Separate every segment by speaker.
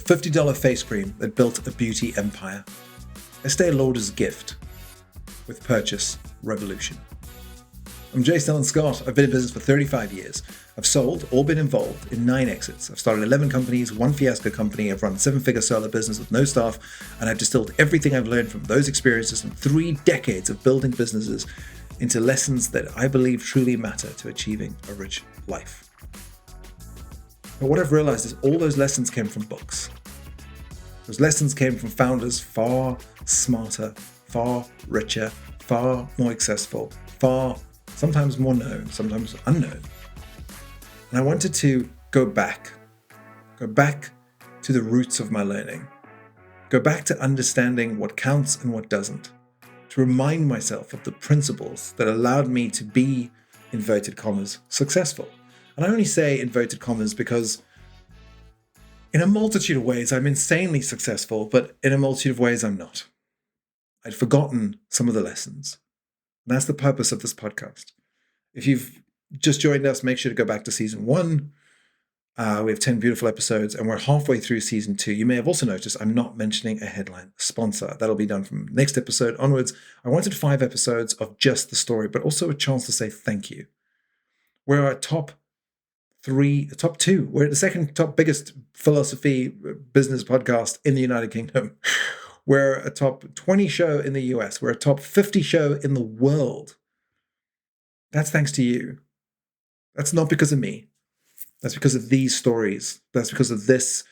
Speaker 1: $50 face cream that built a beauty empire. Estée Lauder's gift with purchase revolution. I'm Allan Scott. I've been in business for 35 years. I've sold or been involved in 9 exits. I've started 11 companies, 1 fiasco company. I've run a 7-figure solo business with no staff, and I've distilled everything I've learned from those experiences and 3 decades of building businesses into lessons that I believe truly matter to achieving a rich life. But what I've realized is all those lessons came from books. Those lessons came from founders far smarter, far richer, far more successful, far sometimes more known, sometimes unknown. And I wanted to go back to the roots of my learning, go back to understanding what counts and what doesn't, to remind myself of the principles that allowed me to be, inverted commas, successful. And I only say inverted commas because in a multitude of ways I'm insanely successful, but in a multitude of ways I'm not. I'd forgotten some of the lessons. And that's the purpose of this podcast. If you've just joined us, make sure to go back to season 1. We have 10 beautiful episodes, and we're halfway through season 2. You may have also noticed I'm not mentioning a headline sponsor. That'll be done from next episode onwards. I wanted 5 episodes of just the story, but also a chance to say thank you. We're our top 2. We're the second top biggest philosophy business podcast in the United Kingdom. We're a top 20 show in the US. We're a top 50 show in the world. That's thanks to you. That's not because of me. That's because of these stories. That's because of this.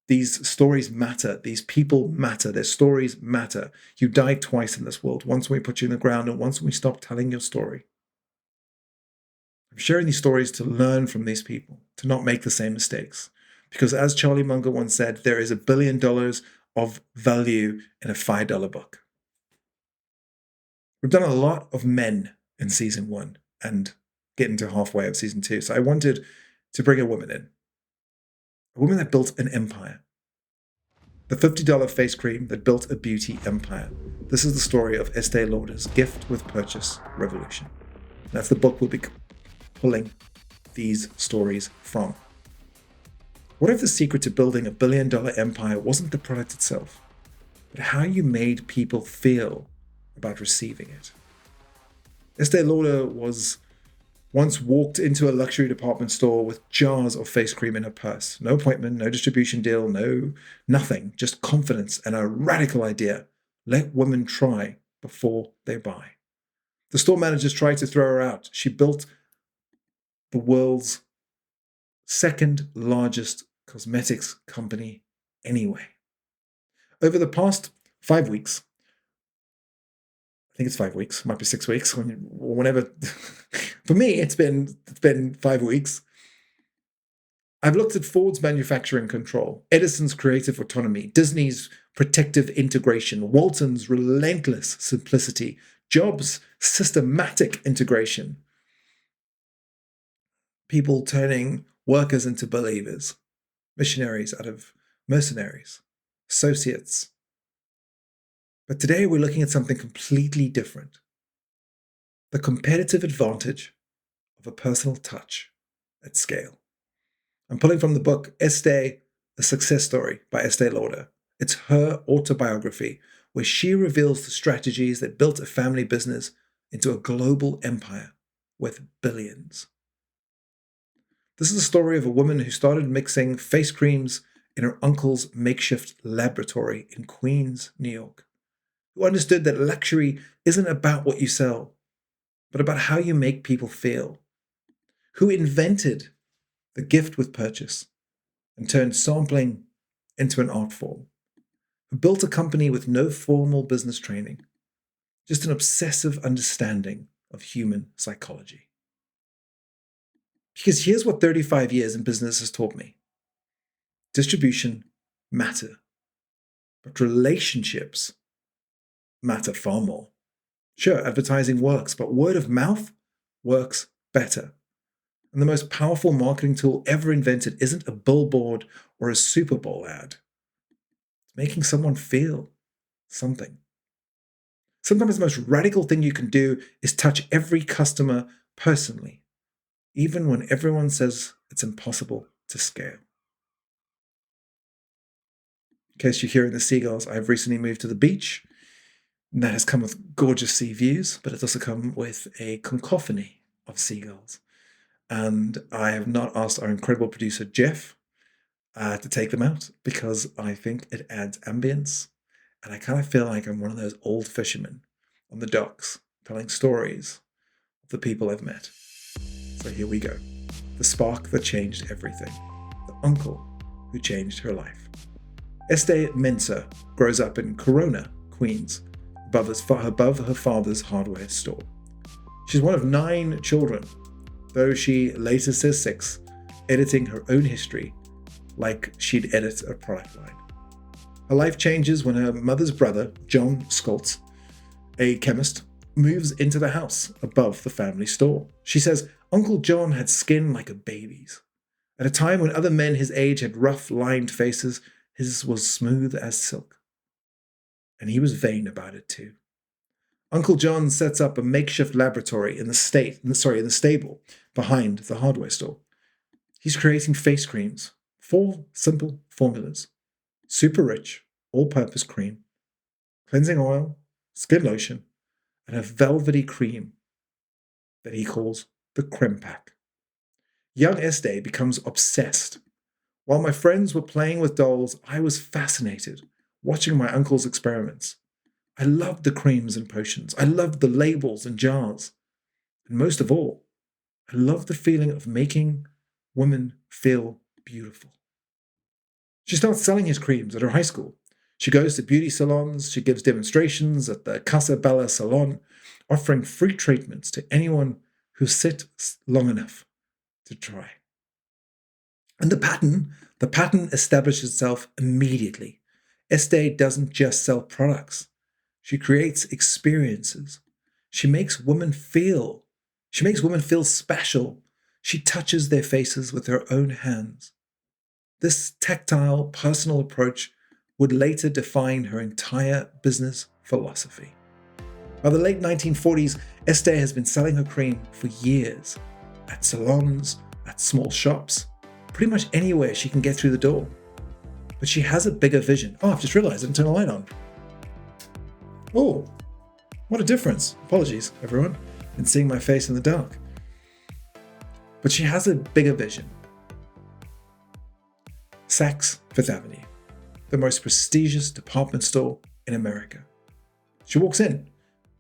Speaker 1: These stories matter. These people matter. Their stories matter. You died twice in this world. Once when we put you in the ground and once when we stop telling your story. I'm sharing these stories to learn from these people, to not make the same mistakes. Because as Charlie Munger once said, there is $1 billion of value in a $5 book. We've done a lot of men in season 1 and getting to halfway of season 2. So I wanted to bring a woman in. A woman that built an empire. The $50 face cream that built a beauty empire. This is the story of Estée Lauder's gift with purchase revolution. That's the book we'll be pulling these stories from. What if the secret to building a $1 billion empire wasn't the product itself, but how you made people feel about receiving it? Estée Lauder once walked into a luxury department store with jars of face cream in her purse. No appointment, no distribution deal, nothing. Just confidence and a radical idea. Let women try before they buy. The store managers tried to throw her out. She built the world's second largest cosmetics company anyway. Over the past 5 weeks, I think it's 5 weeks, might be 6 weeks, whenever. For me, it's been 5 weeks. I've looked at Ford's manufacturing control, Edison's creative autonomy, Disney's protective integration, Walton's relentless simplicity, Jobs' systematic integration, people turning workers into believers, missionaries out of mercenaries, associates. But today we're looking at something completely different. The competitive advantage of a personal touch at scale. I'm pulling from the book Estée, A Success Story by Estée Lauder. It's her autobiography where she reveals the strategies that built a family business into a global empire worth billions. This is the story of a woman who started mixing face creams in her uncle's makeshift laboratory in Queens, New York, who understood that luxury isn't about what you sell, but about how you make people feel, who invented the gift with purchase and turned sampling into an art form, who built a company with no formal business training, just an obsessive understanding of human psychology. Because here's what 35 years in business has taught me. Distribution matter, but relationships matter far more. Sure, advertising works, but word of mouth works better. And the most powerful marketing tool ever invented isn't a billboard or a Super Bowl ad. It's making someone feel something. Sometimes the most radical thing you can do is touch every customer personally, even when everyone says it's impossible to scale. In case you're hearing the seagulls, I have recently moved to the beach. And that has come with gorgeous sea views, but it's also come with a cacophony of seagulls. And I have not asked our incredible producer, Jeff, to take them out because I think it adds ambience. And I kind of feel like I'm one of those old fishermen on the docks telling stories of the people I've met. So here we go. The spark that changed everything. The uncle who changed her life. Estée Mensah grows up in Corona, Queens, above her father's hardware store. She's one of 9 children, though she later says 6, editing her own history like she'd edit a product line. Her life changes when her mother's brother, Allan Scott, a chemist, moves into the house above the family store. She says Uncle John had skin like a baby's. At a time when other men his age had rough, lined faces, his was smooth as silk. And he was vain about it too. Uncle John sets up a makeshift laboratory in the stable behind the hardware store. He's creating face creams, 4 simple formulas: super rich, all-purpose cream, cleansing oil, skin lotion, and a velvety cream that he calls the creme pack. Young Estée becomes obsessed. While my friends were playing with dolls, I was fascinated, watching my uncle's experiments. I loved the creams and potions. I loved the labels and jars. And most of all, I loved the feeling of making women feel beautiful. She starts selling his creams at her high school. She goes to beauty salons. She gives demonstrations at the Casa Bella salon, offering free treatments to anyone who sits long enough to try. And the pattern establishes itself immediately. Estée doesn't just sell products. She creates experiences. She makes women feel special. She touches their faces with her own hands. This tactile, personal approach would later define her entire business philosophy. By the late 1940s, Estée has been selling her cream for years, at salons, at small shops, pretty much anywhere she can get through the door. But she has a bigger vision. Oh, I've just realized I didn't turn the light on. Oh, what a difference. Apologies, everyone, in seeing my face in the dark. But she has a bigger vision. Sachs Fifth Avenue, the most prestigious department store in America. She walks in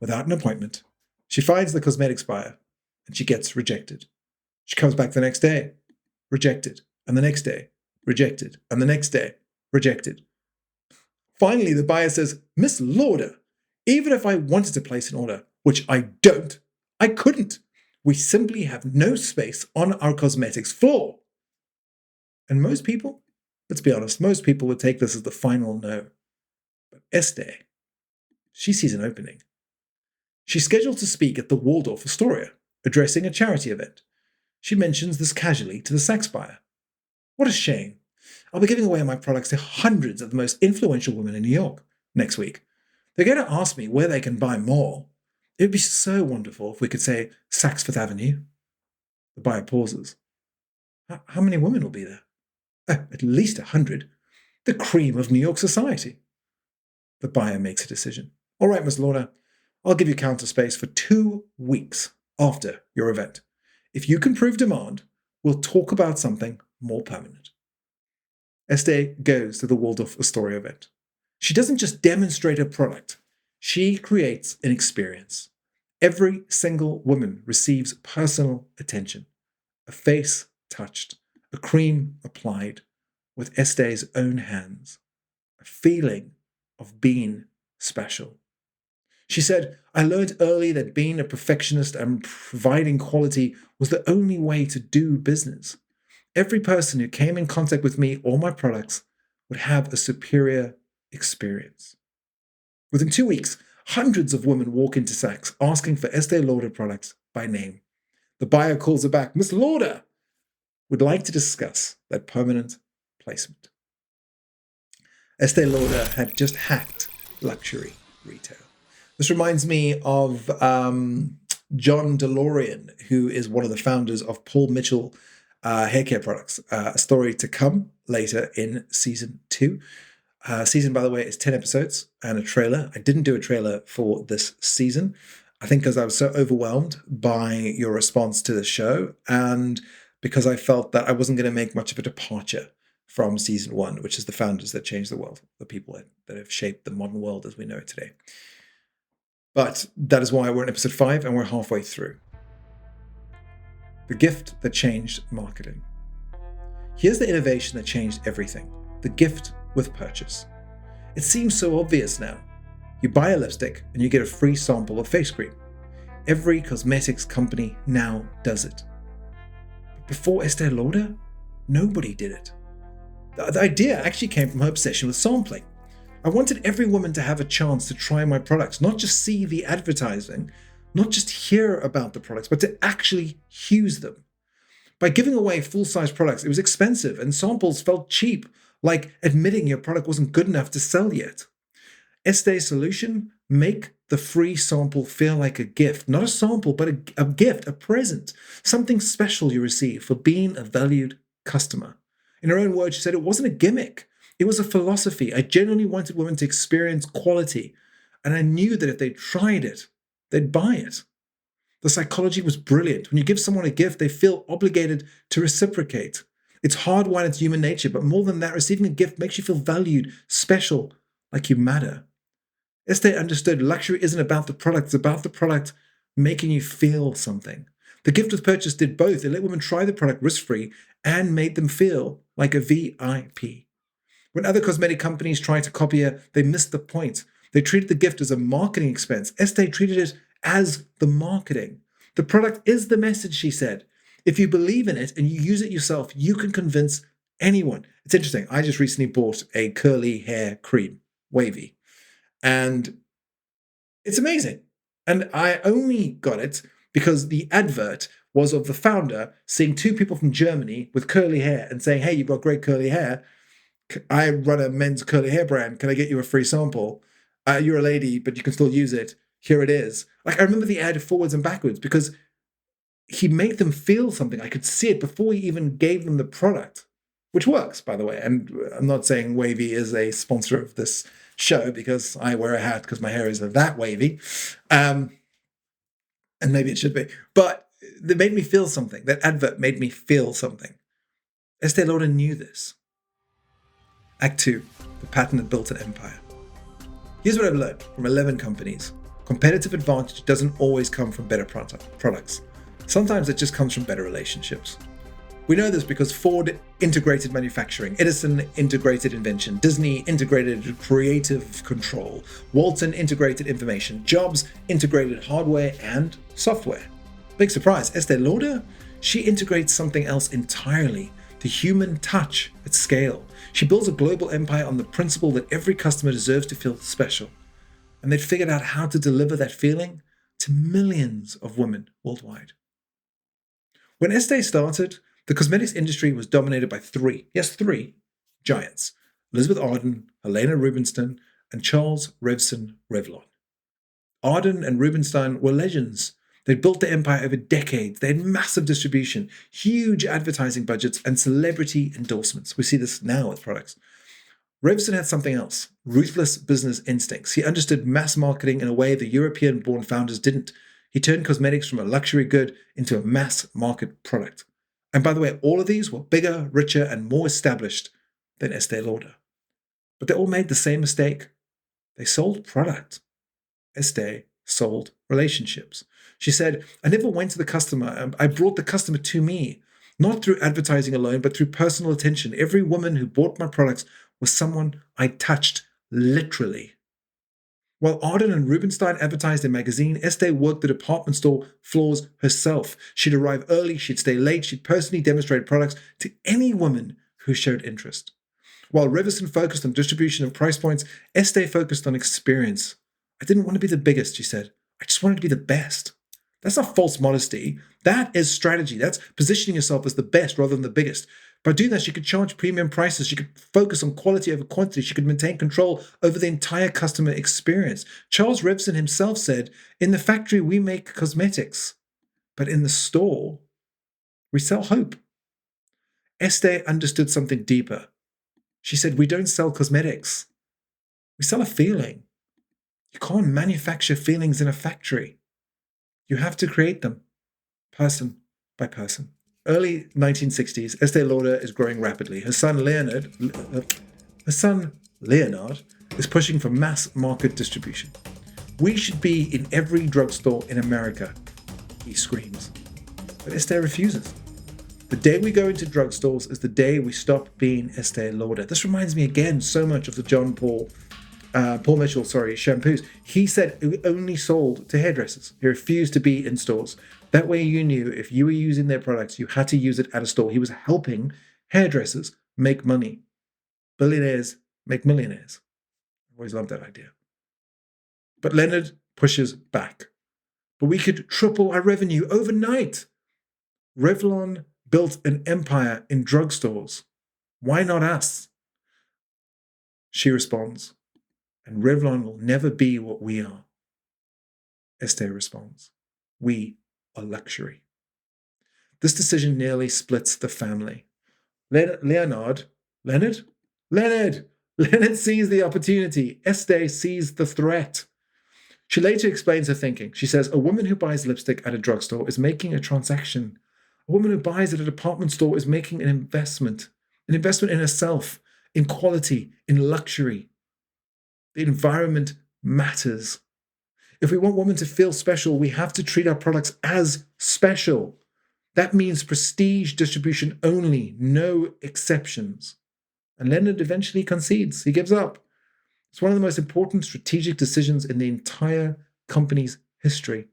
Speaker 1: without an appointment. She finds the cosmetics buyer and she gets rejected. She comes back the next day, rejected, and the next day, rejected, and the next day, rejected. Finally, the buyer says, "Miss Lauder, even if I wanted to place an order, which I don't, I couldn't. We simply have no space on our cosmetics floor." And most people, let's be honest, most people would take this as the final no. But Estée, she sees an opening. She's scheduled to speak at the Waldorf Astoria, addressing a charity event. She mentions this casually to the Sachs buyer. "What a shame. I'll be giving away my products to hundreds of the most influential women in New York next week. They're going to ask me where they can buy more. It would be so wonderful if we could say Sachs Fifth Avenue." The buyer pauses. How many women will be there?" At least 100. The cream of New York society." The buyer makes a decision. "All right, Miss Lauder, I'll give you counter space for 2 weeks after your event. If you can prove demand, we'll talk about something more permanent." Estée goes to the Waldorf Astoria event. She doesn't just demonstrate her product. She creates an experience. Every single woman receives personal attention, a face touched, a cream applied with Estée's own hands, a feeling of being special. She said, "I learned early that being a perfectionist and providing quality was the only way to do business. Every person who came in contact with me or my products would have a superior experience." Within 2 weeks, hundreds of women walk into Saks asking for Estée Lauder products by name. The buyer calls her back. "Miss Lauder, would like to discuss that permanent placement." Estée Lauder had just hacked luxury retail. This reminds me of John DeLorean, who is one of the founders of Paul Mitchell hair care products. A story to come later in season 2. Season, by the way, is 10 episodes and a trailer. I didn't do a trailer for this season. I think because I was so overwhelmed by your response to the show and because I felt that I wasn't going to make much of a departure from season one, which is the founders that changed the world, the people that have shaped the modern world as we know it today. But that is why we're in episode 5 and we're halfway through. The gift that changed marketing. Here's the innovation that changed everything. The gift with purchase. It seems so obvious now. You buy a lipstick and you get a free sample of face cream. Every cosmetics company now does it. But before Estée Lauder, nobody did it. The idea actually came from her obsession with sampling. I wanted every woman to have a chance to try my products, not just see the advertising, not just hear about the products, but to actually use them. By giving away full-size products, it was expensive and samples felt cheap, like admitting your product wasn't good enough to sell yet. Estée's solution: make the free sample feel like a gift. Not a sample, but a gift, a present, something special you receive for being a valued customer. In her own words, she said it wasn't a gimmick. It was a philosophy. I genuinely wanted women to experience quality, and I knew that if they tried it, they'd buy it. The psychology was brilliant. When you give someone a gift, they feel obligated to reciprocate. It's hardwired into human nature, but more than that, receiving a gift makes you feel valued, special, like you matter. Estée understood luxury isn't about the product, it's about the product making you feel something. The gift with purchase did both. It let women try the product risk-free and made them feel like a VIP. When other cosmetic companies tried to copy her, they missed the point. They treated the gift as a marketing expense. Estée treated it as the marketing. The product is the message, she said. If you believe in it and you use it yourself, you can convince anyone. It's interesting. I just recently bought a curly hair cream, wavy. And it's amazing. And I only got it because the advert was of the founder seeing two people from Germany with curly hair and saying, hey, you've got great curly hair. I run a men's curly hair brand. Can I get you a free sample? You're a lady, but you can still use it. Here it is. Like, I remember the ad forwards and backwards because he made them feel something. I could see it before he even gave them the product, which works, by the way. And I'm not saying Wavy is a sponsor of this show because I wear a hat because my hair is that wavy. And maybe it should be. But it made me feel something. That advert made me feel something. Estée Lauder knew this. Act 2, the pattern that built an empire. Here's what I've learned from 11 companies. Competitive advantage doesn't always come from better products. Sometimes it just comes from better relationships. We know this because Ford integrated manufacturing, Edison integrated invention, Disney integrated creative control, Walton integrated information, Jobs integrated hardware and software. Big surprise, Estée Lauder, she integrates something else entirely, the human touch at scale. She builds a global empire on the principle that every customer deserves to feel special. And they'd figured out how to deliver that feeling to millions of women worldwide. When Estée started, the cosmetics industry was dominated by three giants: Elizabeth Arden, Helena Rubinstein, and Charles Revson Revlon. Arden and Rubinstein were legends. They'd built the empire over decades. They had massive distribution, huge advertising budgets, and celebrity endorsements. We see this now with products. Revson had something else: ruthless business instincts. He understood mass marketing in a way the European-born founders didn't. He turned cosmetics from a luxury good into a mass market product. And by the way, all of these were bigger, richer, and more established than Estée Lauder. But they all made the same mistake. They sold product. Estée sold relationships. She said, I never went to the customer. I brought the customer to me, not through advertising alone, but through personal attention. Every woman who bought my products was someone I touched literally. While Arden and Rubinstein advertised in magazine, Estée worked the department store floors herself. She'd arrive early, she'd stay late, she'd personally demonstrate products to any woman who showed interest. While Revson focused on distribution and price points, Estée focused on experience. I didn't want to be the biggest, she said. I just wanted to be the best. That's not false modesty. That is strategy. That's positioning yourself as the best rather than the biggest. By doing that, she could charge premium prices. She could focus on quality over quantity. She could maintain control over the entire customer experience. Charles Revson himself said, in the factory, we make cosmetics, but in the store, we sell hope. Estée understood something deeper. She said, we don't sell cosmetics. We sell a feeling. You can't manufacture feelings in a factory. You have to create them, person by person. Early 1960s, Estee Lauder is growing rapidly. Her son Leonard is pushing for mass market distribution. We should be in every drugstore in America, he screams. But Estee refuses. The day we go into drugstores is the day we stop being Estee Lauder. This reminds me again so much of the Paul Mitchell, shampoos. He said it only sold to hairdressers. He refused to be in stores. That way you knew if you were using their products, you had to use it at a store. He was helping hairdressers make money. Billionaires make millionaires. I've always loved that idea. But Leonard pushes back. But we could triple our revenue overnight. Revlon built an empire in drugstores. Why not us? She responds, and Revlon will never be what we are. Estee responds, we are luxury. This decision nearly splits the family. Leonard sees the opportunity. Estee sees the threat. She later explains her thinking. She says, a woman who buys lipstick at a drugstore is making a transaction. A woman who buys at a department store is making an investment in herself, in quality, in luxury. The environment matters. If we want women to feel special, we have to treat our products as special. That means prestige distribution only, no exceptions. And Leonard eventually concedes. He gives up. It's one of the most important strategic decisions in the entire company's history.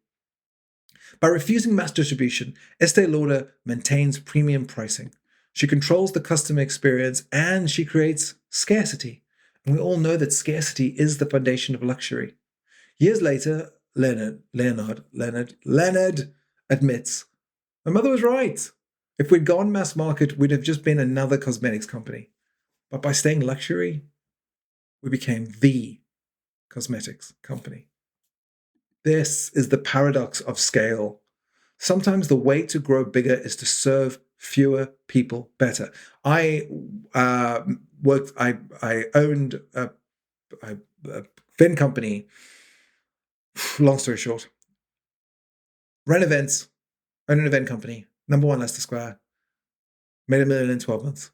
Speaker 1: By refusing mass distribution, Estée Lauder maintains premium pricing. She controls the customer experience and she creates scarcity. And we all know that scarcity is the foundation of luxury. Years later, Leonard admits, my mother was right. If we'd gone mass market, we'd have just been another cosmetics company. But by staying luxury, we became the cosmetics company. This is the paradox of scale. Sometimes the way to grow bigger is to serve fewer people better. I owned a fin company. Long story short, ran events, owned an event company, number one Leicester Square, made $1 million in 12 months.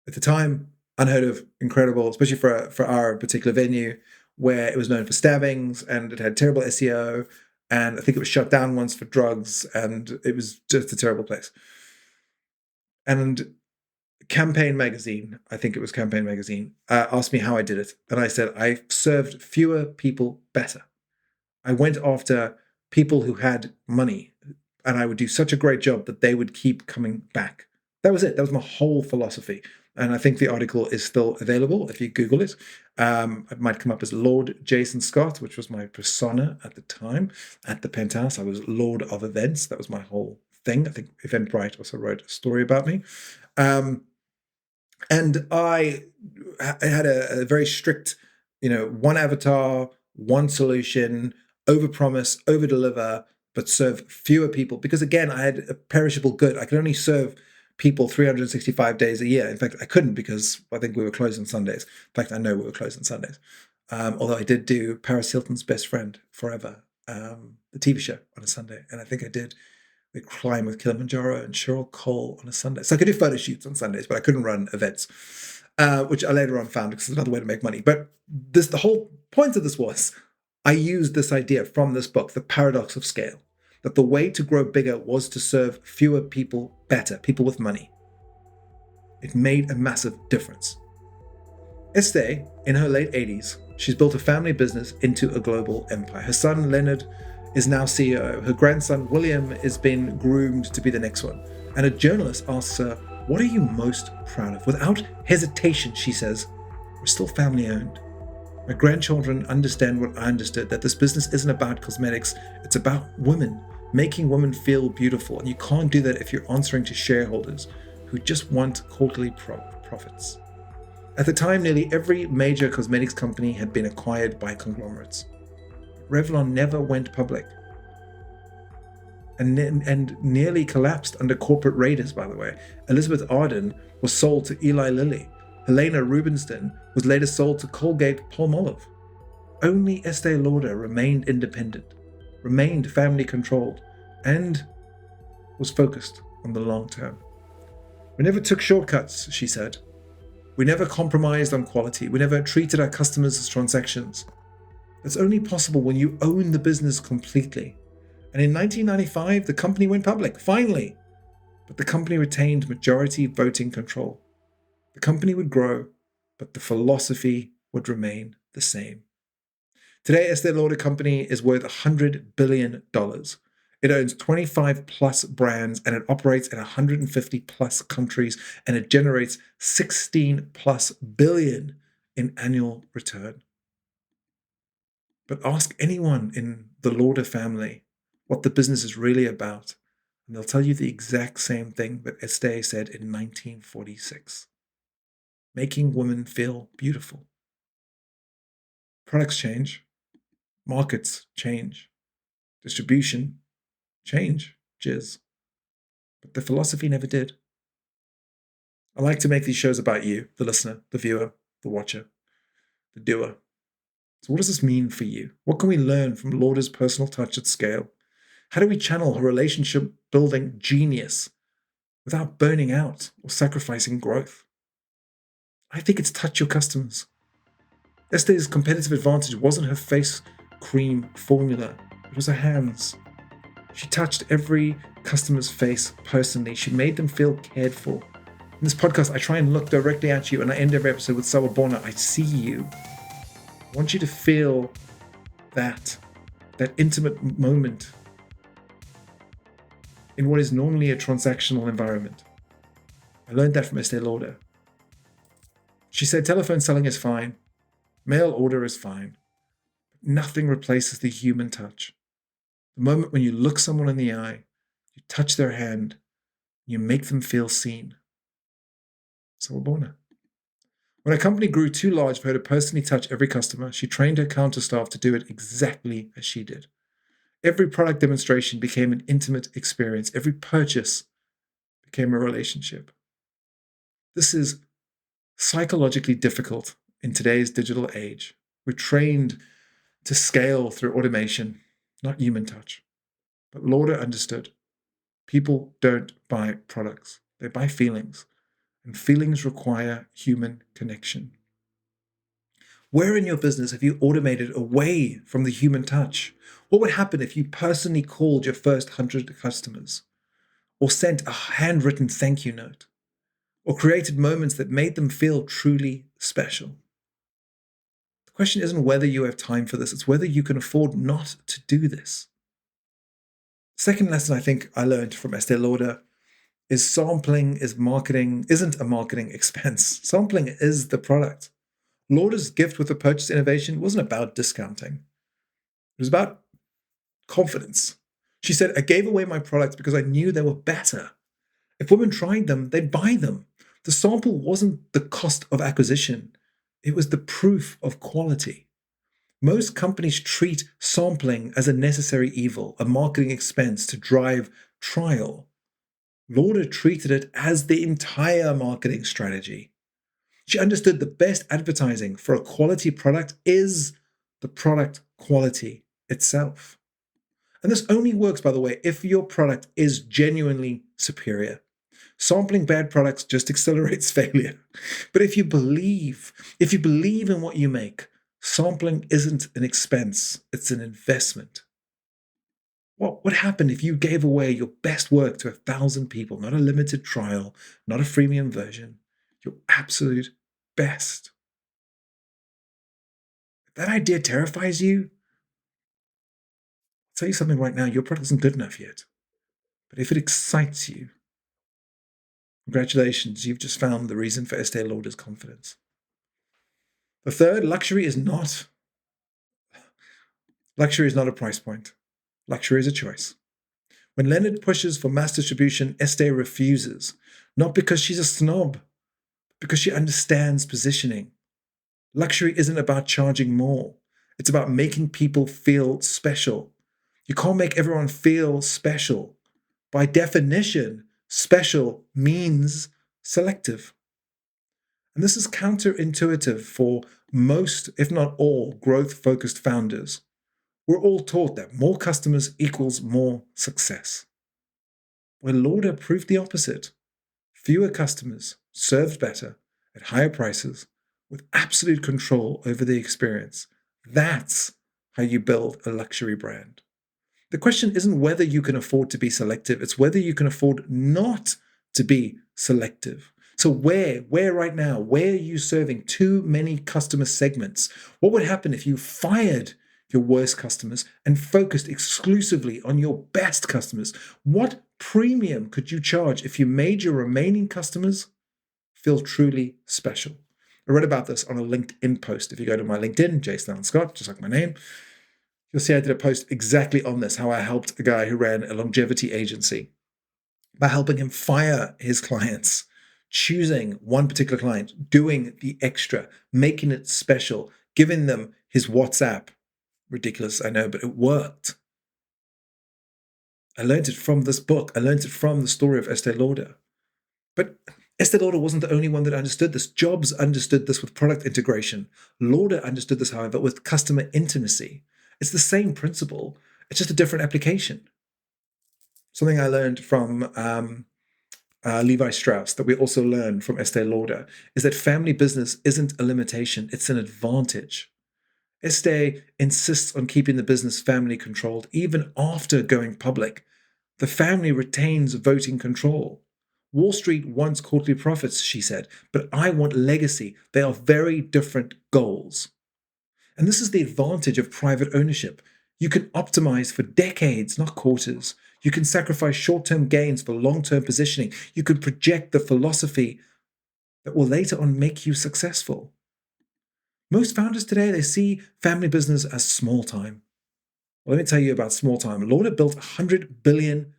Speaker 1: At the time, unheard of, incredible, especially for our particular venue, where it was known for stabbings and it had terrible SEO. And I think it was shut down once for drugs, and it was just a terrible place. And Campaign magazine, I think it was Campaign magazine, asked me how I did it. And I said, I served fewer people better. I went after people who had money, and I would do such a great job that they would keep coming back. That was it. That was my whole philosophy. And I think the article is still available if you Google it. It might come up as Lord Jason Scott, which was my persona at the time. At the Penthouse, I was Lord of Events. That was my whole thing. I think Eventbrite also wrote a story about me. And I had a very strict, one avatar, one solution, overpromise, overdeliver, but serve fewer people. Because again, I had a perishable good. I could only serve people 365 days a year. In fact, I couldn't because I think we were closed on Sundays. In fact, I know we were closed on Sundays. Although I did do Paris Hilton's Best Friend Forever, the TV show, on a Sunday. And I think I did the Climb with Kilimanjaro and Cheryl Cole on a Sunday. So I could do photo shoots on Sundays, but I couldn't run events, which I later on found because it's another way to make money. But the whole point of this was I used this idea from this book, The Paradox of Scale, that the way to grow bigger was to serve fewer people better, people with money. It made a massive difference. Estee, in her late 80s, she's built a family business into a global empire. Her son, Leonard, is now CEO. Her grandson, William, is being groomed to be the next one. And a journalist asks her, what are you most proud of? Without hesitation, she says, we're still family owned. My grandchildren understand what I understood, that this business isn't about cosmetics, it's about women, making women feel beautiful. And you can't do that if you're answering to shareholders who just want quarterly profits. At the time, nearly every major cosmetics company had been acquired by conglomerates. Revlon never went public and nearly collapsed under corporate raiders, by the way. Elizabeth Arden was sold to Eli Lilly. Helena Rubinstein was later sold to Colgate-Palmolive. Only Estee Lauder remained independent, remained family-controlled, and was focused on the long term. We never took shortcuts, she said. We never compromised on quality. We never treated our customers as transactions. That's only possible when you own the business completely. And in 1995, the company went public, finally. But the company retained majority voting control. The company would grow, but the philosophy would remain the same. Today, Estee Lauder Company is worth $100 billion. It owns 25 plus brands and it operates in 150 plus countries, and it generates 16 plus billion in annual return. But ask anyone in the Lauder family what the business is really about, and they'll tell you the exact same thing that Estee said in 1946. Making women feel beautiful. Products change. Markets change. Distribution changes. But the philosophy never did. I like to make these shows about you, the listener, the viewer, the watcher, the doer. So what does this mean for you? What can we learn from Lauder's personal touch at scale? How do we channel her relationship-building genius without burning out or sacrificing growth? I think it's touch your customers. Estee's competitive advantage wasn't her face cream formula. It was her hands. She touched every customer's face personally. She made them feel cared for. In this podcast, I try and look directly at you, and I end every episode with Sawabona. I see you. I want you to feel that intimate moment in what is normally a transactional environment. I learned that from Estee Lauder. She said telephone selling is fine. Mail order is fine. But nothing replaces the human touch. The moment when you look someone in the eye, you touch their hand, you make them feel seen. Sawabona. When a company grew too large for her to personally touch every customer, she trained her counter staff to do it exactly as she did. Every product demonstration became an intimate experience. Every purchase became a relationship. This is psychologically difficult in today's digital age. We're trained to scale through automation, not human touch. But Lauder understood. People don't buy products. They buy feelings. And feelings require human connection. Where in your business have you automated away from the human touch? What would happen if you personally called your first 100 customers? Or sent a handwritten thank you note? Or created moments that made them feel truly special? The question isn't whether you have time for this, it's whether you can afford not to do this. Second lesson I think I learned from Estee Lauder is sampling isn't a marketing expense. Sampling is the product. Lauder's gift with the purchase innovation wasn't about discounting. It was about confidence. She said, I gave away my products because I knew they were better. If women tried them, they'd buy them. The sample wasn't the cost of acquisition. It was the proof of quality. Most companies treat sampling as a necessary evil, a marketing expense to drive trial. Lauder treated it as the entire marketing strategy. She understood the best advertising for a quality product is the product quality itself. And this only works, by the way, if your product is genuinely superior. Sampling bad products just accelerates failure. But if you believe in what you make, sampling isn't an expense, it's an investment. What would happen if you gave away your best work to 1,000 people, not a limited trial, not a freemium version, your absolute best? If that idea terrifies you, I'll tell you something right now, your product isn't good enough yet. But if it excites you, congratulations, you've just found the reason for Estee Lauder's confidence. The third, luxury is not a price point. Luxury is a choice. When Leonard pushes for mass distribution, Estee refuses, not because she's a snob, but because she understands positioning. Luxury isn't about charging more. It's about making people feel special. You can't make everyone feel special. By definition, special means selective. And this is counterintuitive for most, if not all, growth-focused founders. We're all taught that more customers equals more success. Where Lauder proved the opposite. Fewer customers, served better, at higher prices, with absolute control over the experience. That's how you build a luxury brand. The question isn't whether you can afford to be selective, it's whether you can afford not to be selective. So where right now, where are you serving too many customer segments? What would happen if you fired your worst customers and focused exclusively on your best customers? What premium could you charge if you made your remaining customers feel truly special? I read about this on a LinkedIn post. If you go to my LinkedIn, Allan Scott, just like my name, you'll see I did a post exactly on this, how I helped a guy who ran a longevity agency by helping him fire his clients, choosing one particular client, doing the extra, making it special, giving them his WhatsApp. Ridiculous, I know, but it worked. I learned it from this book. I learned it from the story of Estée Lauder. But Estée Lauder wasn't the only one that understood this. Jobs understood this with product integration. Lauder understood this, however, with customer intimacy. It's the same principle. It's just a different application. Something I learned from Levi Strauss that we also learned from Estée Lauder is that family business isn't a limitation, it's an advantage. Estée insists on keeping the business family controlled even after going public. The family retains voting control. Wall Street wants quarterly profits, she said, but I want legacy. They are very different goals. And this is the advantage of private ownership. You can optimize for decades, not quarters. You can sacrifice short-term gains for long-term positioning. You can project the philosophy that will later on make you successful. Most founders today, they see family business as small time. Well, let me tell you about small time. Lauder built a $100 billion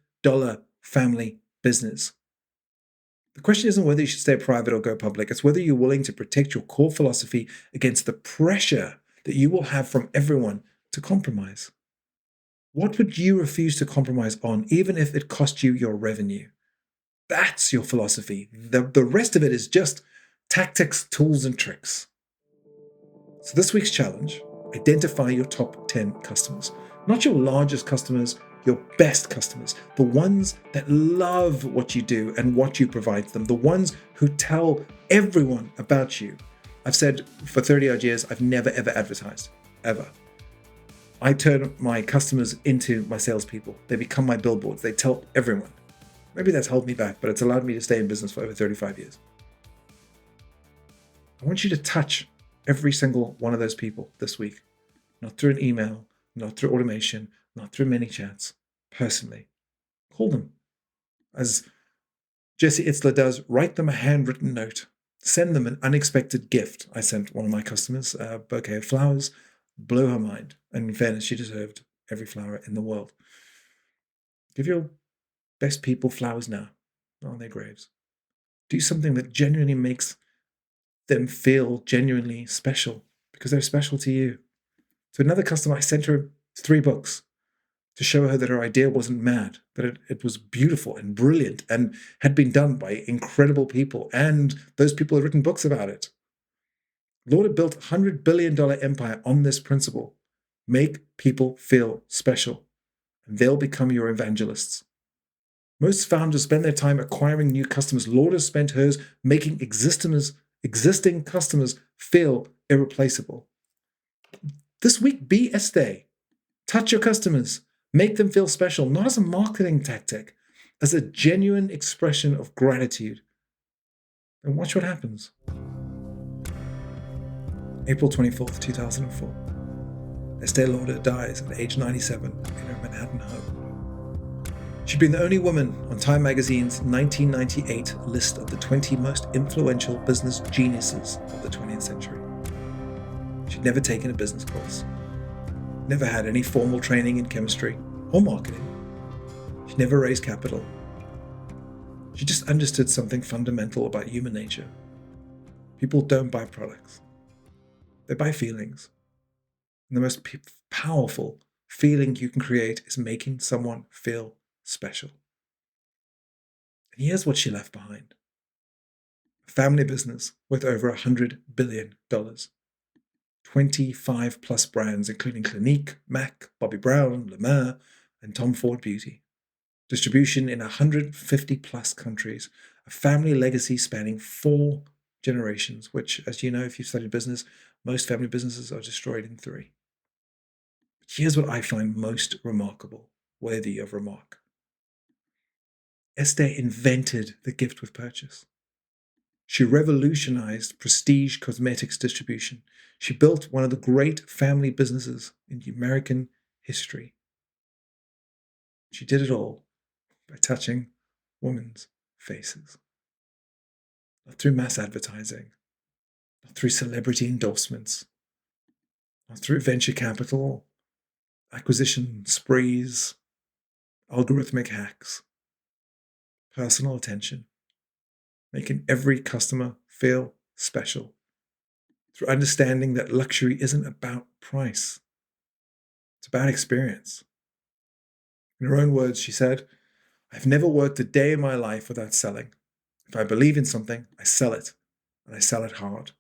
Speaker 1: family business. The question isn't whether you should stay private or go public. It's whether you're willing to protect your core philosophy against the pressure that you will have from everyone to compromise. What would you refuse to compromise on, even if it cost you your revenue? That's your philosophy. The rest of it is just tactics, tools, and tricks. So this week's challenge, identify your top 10 customers. Not your largest customers, your best customers. The ones that love what you do and what you provide them. The ones who tell everyone about you. I've said for 30 odd years, I've never ever advertised, ever. I turn my customers into my salespeople. They become my billboards. They tell everyone. Maybe that's held me back, but it's allowed me to stay in business for over 35 years. I want you to touch every single one of those people this week. Not through an email, not through automation, not through many chats. Personally. Call them. As Jesse Itzler does, write them a handwritten note. Send them an unexpected gift. I sent one of my customers a bouquet of flowers. Blew her mind. And in fairness, she deserved every flower in the world. Give your best people flowers now, not on their graves. Do something that genuinely makes them feel genuinely special because they're special to you. To another customer, I sent her 3 books to show her that her idea wasn't mad, that it was beautiful and brilliant and had been done by incredible people, and those people had written books about it. Lauder built a $100 billion empire on this principle. Make people feel special, and they'll become your evangelists. Most founders spend their time acquiring new customers. Lauder spent hers making existing customers feel irreplaceable. This week, be Estée. Touch your customers. Make them feel special, not as a marketing tactic, as a genuine expression of gratitude. And watch what happens. April 24th, 2004. Estée Lauder dies at age 97 in her Manhattan home. She'd been the only woman on Time magazine's 1998 list of the 20 most influential business geniuses of the 20th century. She'd never taken a business course, never had any formal training in chemistry or marketing. She never raised capital. She just understood something fundamental about human nature. People don't buy products. They buy feelings. And the most powerful feeling you can create is making someone feel special. And here's what she left behind. A family business worth over $100 billion. 25 plus brands, including Clinique, MAC, Bobbi Brown, La Mer, and Tom Ford Beauty. Distribution in 150 plus countries. A family legacy spanning 4 generations, which, as you know, if you've studied business, most family businesses are destroyed in 3. But here's what I find most remarkable, worthy of remark. Estée invented the gift with purchase. She revolutionized prestige cosmetics distribution. She built one of the great family businesses in American history. She did it all by touching women's faces. Not through mass advertising, not through celebrity endorsements, not through venture capital, acquisition sprees, algorithmic hacks, personal attention, making every customer feel special, through understanding that luxury isn't about price, it's about experience. In her own words, she said, "I've never worked a day in my life without selling. If I believe in something, I sell it, and I sell it hard."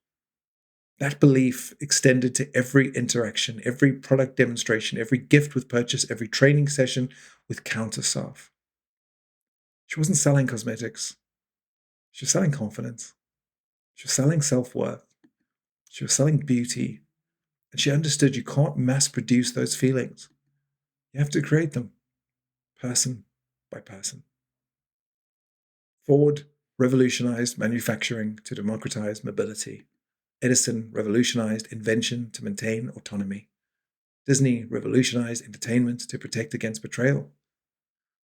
Speaker 1: That belief extended to every interaction, every product demonstration, every gift with purchase, every training session with counter staff. She wasn't selling cosmetics. She was selling confidence. She was selling self-worth. She was selling beauty. And she understood you can't mass produce those feelings. You have to create them, person by person. Ford revolutionized manufacturing to democratize mobility. Edison revolutionized invention to maintain autonomy. Disney revolutionized entertainment to protect against betrayal.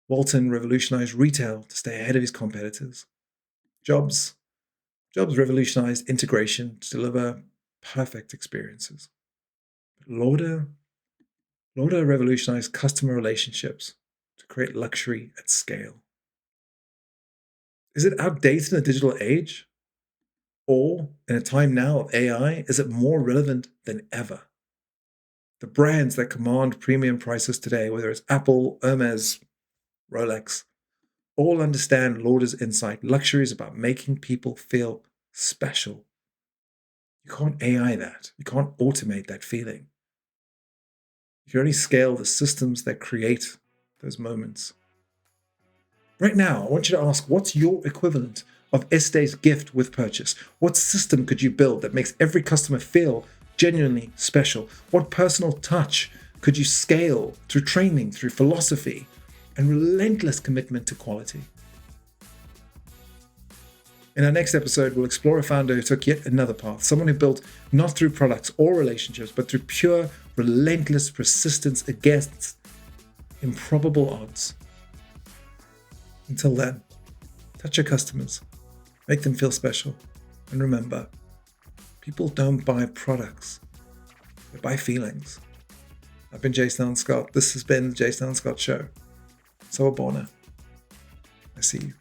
Speaker 1: Walton revolutionized retail to stay ahead of his competitors. Jobs revolutionized integration to deliver perfect experiences. But Lauder revolutionized customer relationships to create luxury at scale. Is it outdated in the digital age? Or, in a time now of AI, is it more relevant than ever? The brands that command premium prices today, whether it's Apple, Hermes, Rolex, all understand Lauder's insight. Luxury is about making people feel special. You can't AI that. You can't automate that feeling. You can only scale the systems that create those moments. Right now, I want you to ask, what's your equivalent of Estée's gift with purchase? What system could you build that makes every customer feel genuinely special? What personal touch could you scale through training, through philosophy, and relentless commitment to quality? In our next episode, we'll explore a founder who took yet another path, someone who built not through products or relationships, but through pure, relentless persistence against improbable odds. Until then, touch your customers, make them feel special, and remember, people don't buy products, they buy feelings. I've been Allan Scott. This has been the Allan Scott Show. So Abona. I see you.